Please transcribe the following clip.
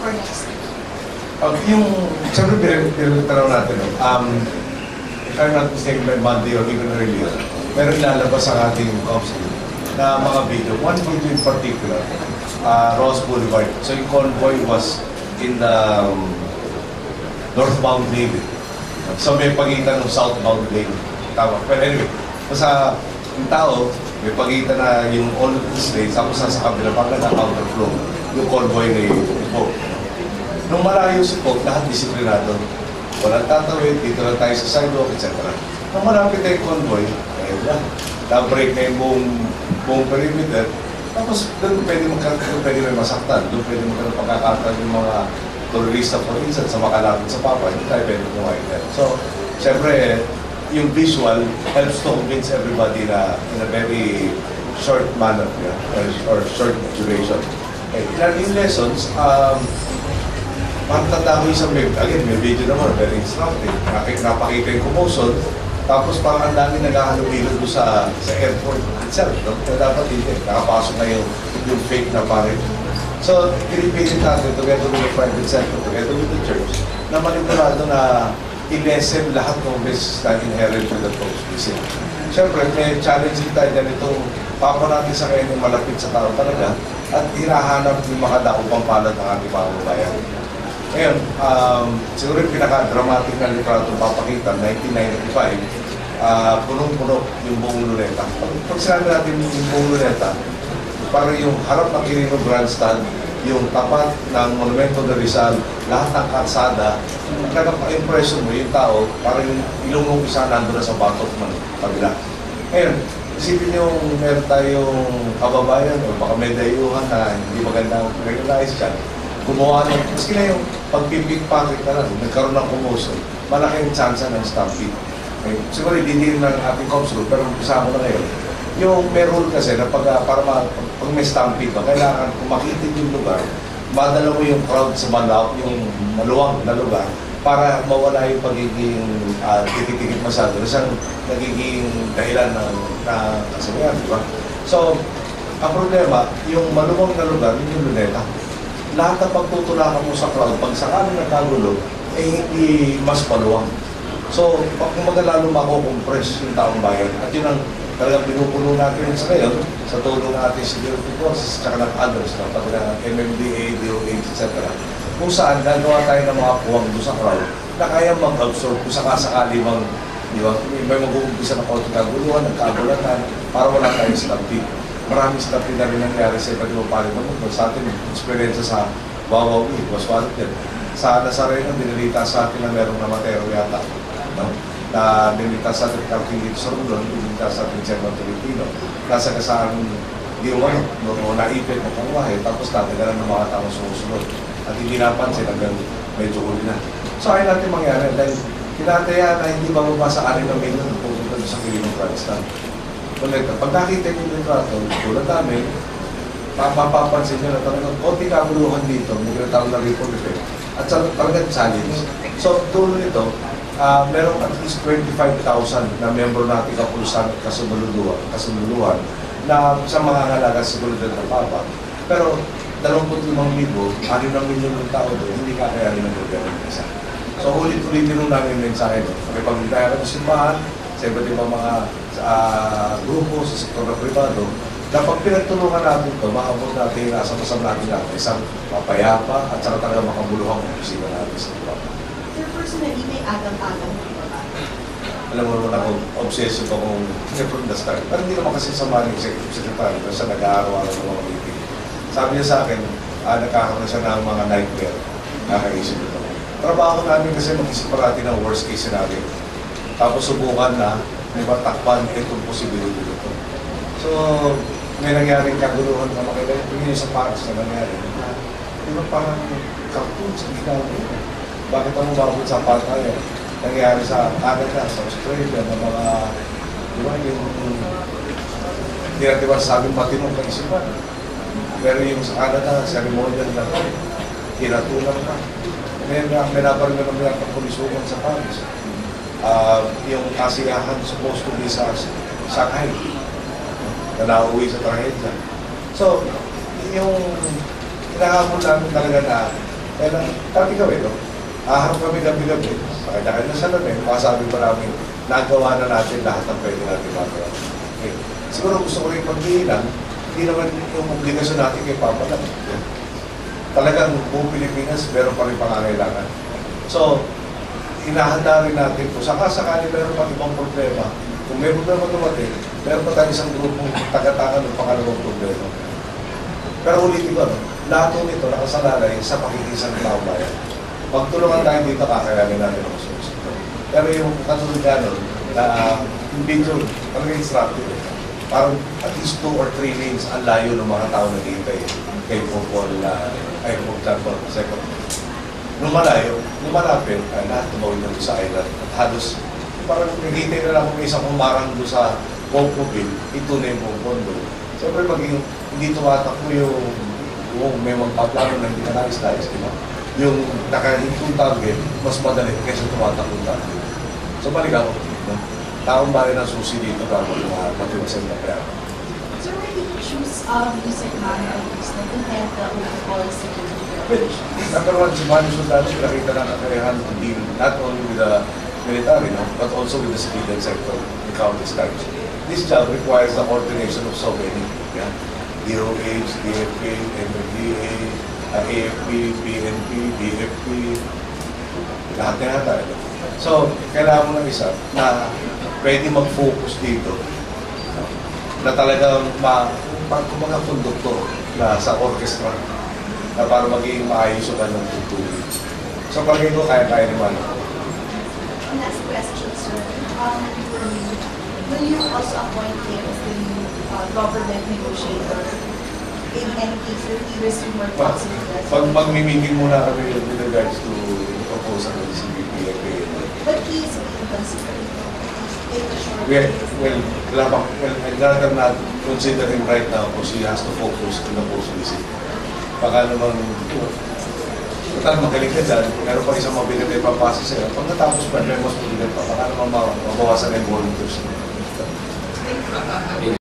for next week? Yung, siyempre, pinagtanong natin, if I'm not mistaken by Monday or even earlier, meron lalabas ang ating council na mga video. One video in particular, Ross Boulevard. So yung convoy was in the northbound lane. So may pagitan ng southbound lane. Tama. But anyway, basta yung tao, may pagitan na yung all of these lanes, tapos sa kabila pang na counterflow, yung convoy na yung Pope. Nung malayo si Pope, lahat disiplinado. Walang tatawid, dito lang tayo sa sidewalk, etc. Nung malapit na yung convoy, ayun na. Na-break na yung buong perimeter. Tapos doon pwede may masaktan. Doon pwede magkaroon pagkakataon yung mga turista, for instance, sa makalapit sa Papa, hindi tayo pwede kumain there. So, syempre, yung visual helps to convince everybody na in a very short manner, or short duration. Yung lessons, matanda ko isang again, may video naman, very instructive. Napakita yung commotion, tapos parang ang dami naghahalubilo doon sa airport itself. No? Kaya dapat hindi, nakapasok na yung fake na pare. So, pinipilit natin together with the private sector, together with the church, na manipulado na i-lessen lahat ng risks na inherent with the post-visit. Siyempre, may challenge tayo na itong papa natin sa kayo malapit sa tao talaga at hinahanap yung mga daupang palad ng ating mamamayan. Ngayon, siguro yung pinaka-dramatic na litrato papakita, 1995, punong-puno yung buong Luneta. Pag sinabi natin yung buong Luneta, parang yung harap ng Quirino Grandstand, yung tapat ng Monumento de Rizal, lahat ng kalsada, nagkaka-impression mo yung tao, parang yung ilong ng isa nandun na sa batok ng kabila. Ngayon, isipin yung meron tayong kababayan o baka may dayuhan na hindi magandang recognize dyan, gumawa ng, maski na yung pag-pickpocket na lang, nagkaroon ng commotion, malaking chance ng stampede. Siguro hindi rin ng ating council, pero umpisa ko na ngayon. Yung may rule kasi na pag may stampede ba, kailangan kung makitid yung lugar, madala mo yung crowd sa yung maluwang na lugar para mawala yung pagiging titikit masyado. Isang nagiging dahilan na kasabihan, di ba? So, ang problema, yung maluwang na lugar, yung Luneta, lahat ng pagtutulakan mo sa crowd, pag sakaling nagkagulo, hindi mas maluwang. So, kung lalo mako-compress yung taong bayan, at yun ang talagang pinupuno natin sa ngayon, sa tulong ng ating security forces, tsaka ng others, pati ng MMDA, DOH, etc. Kung saan gagawa tayo ng mga puwang doon sa crowd na kaya mag-absorb kung sakasakali mang, di ba, may mag-uumpisa na konting kaguluhan, nagkagulatan, para wala tayong stampede. Maraming stampede na rin nangyari sa iba't ibang palitan. Sa atin, experience sa Wawaw, was one of them. Sa Nazareno, dinilita sa atin na merong namatero yata. No? Na dinilita sa atin King Gibson doon, dinilita sa atin German Filipino. Nasa kasaan giwan, noong naipit ng pangwahe, tapos tatagalan ng mga taong sumusunod. At hindi napansin hanggang medyo huli na. So ayaw natin mangyari dahil tinataya na hindi bababa sa 6 na milyon pupunta sa Quirino Grandstand. Pag nakita nyo yung litrato, tulad namin, mapapansin nyo na talagang konti kaguluhan dito, may tinatawag na ripple effect. At talagang challenge. So, tulo nito, merong at least 25,000 na membro natin kapulusan at kasunuluhan na sa mga halaga sa Guludan ng Papa. Pero 25,000, 6 na milyon ng tao doon, hindi kakayarin ng gobyerno ng isa. So, ulit-ulitin nung namin yung mensahe doon. May pag-intaya ng simbahan, sa iba't ibang mga grupo, sa sektor na privado, na pag pinagtulungan natin ito, maabot natin yung nasa masam natin natin isang mapayapa at saka talaga makabuluhang opisina natin sa iba. Sir, personally, may agang-agang po ba? Alam mo naman ako, obsessive akong from the start. Pero hindi naman kasi sama ng executive secretary kasi siya nag-aaraw-araw ng mga meeting. Sabi niya sa akin, nagkakaroon siya ng mga nightmare. Nakaisip ito. Trabaho namin kasi mag-isip parati ng worst case scenario. Tapos subukan na, may matakpan itong posibility dito. So, may nangyaring kaguluhan na makilala. Yung sa Paris na nangyari. Di ba parang cartoon sa ginawa nito? Bakit ang umabot sa Pattaya? Nangyari sa Canada, sa Australia, ng mga, di ba, yung hindi natin masasabing matinong kaisipan. Pero yung sa Canada, ceremonial na ito, kinatulang na. May naparin na naman ang pulisugan sa Paris. Yung kasiyahan supposed to be sa Shanghai na nauwi sa trahedya. So, yung kinakapon namin talaga na Kaya lang, dati kami, no? Aharap kami gabi-gabi, pakita-kanya sa lamin, masasabi pa namin, nagawa na natin lahat ng pwede natin magawa. Okay. Siguro gusto ko rin pagbilang, hindi naman yung obligasyon natin kay Papa lang. Talagang buong Pilipinas, meron pa rin pangangailangan. So, hinahanda rin natin kung sakali meron pa ibang problema. Kung may problema dumating, meron pa tayo isang grupong tagatangan ng pangalawang problema. Pero ulitin ko, lahat nito nakasalalay sa pakikisang taong bayan. Magtulungan tayo dito, kakayanin natin ang susunod. Pero yung katulad nga nun, na hindi ito talaga instructive. Parang at least 2 or 3 lanes ang layo ng mga tao naghihintay kay Popol ay Popol second. Nung malayo, nung malapit, ay lahat tumawin na doon sa island. At halos, parang naghihintay na lang kung isang umarang doon sa Popoville, ito na yung Popondo. Siyempre maging hindi tumatakbo yung may magpaplano na hindi na nais-nais, di ba? Yung nakahintong target, mas madali kaysa tumatakbo target. So balik ako, no? Taong bayan ang susi dito bago yung matiwasan na pera. So where did you choose music manuals na invent the overall security? Which, number one, si Manu Sundano, pinakita ng kakayahan to deal not only with the military, no, but also with the civilian sector in countless times. This job requires the coordination of so many. Yeah? DOH, DFA, MFDA, AFP, PNP, BFP, lahat na yata. So, kailangan mo ng isa na pwede mag-focus dito na talagang mga konduktor na sa orchestra na para maging maayos yung kanyang tutuloy. So, palagay ko, kaya-kaya naman. Last question, sir. Will you also appoint him as the new government negotiator in any case if he resume or possible? Pag-meeting muna kami with regards to proposal ng CBP. But he is being considered. I'd rather not consider him right now because he has to focus on the post-visit. Baka naman, total magaling ka dyan, meron pa isang mabilit ay papasa sa'yo. Pag natapos pa, may mas mabilit pa, baka naman mabawasan ang volunteers.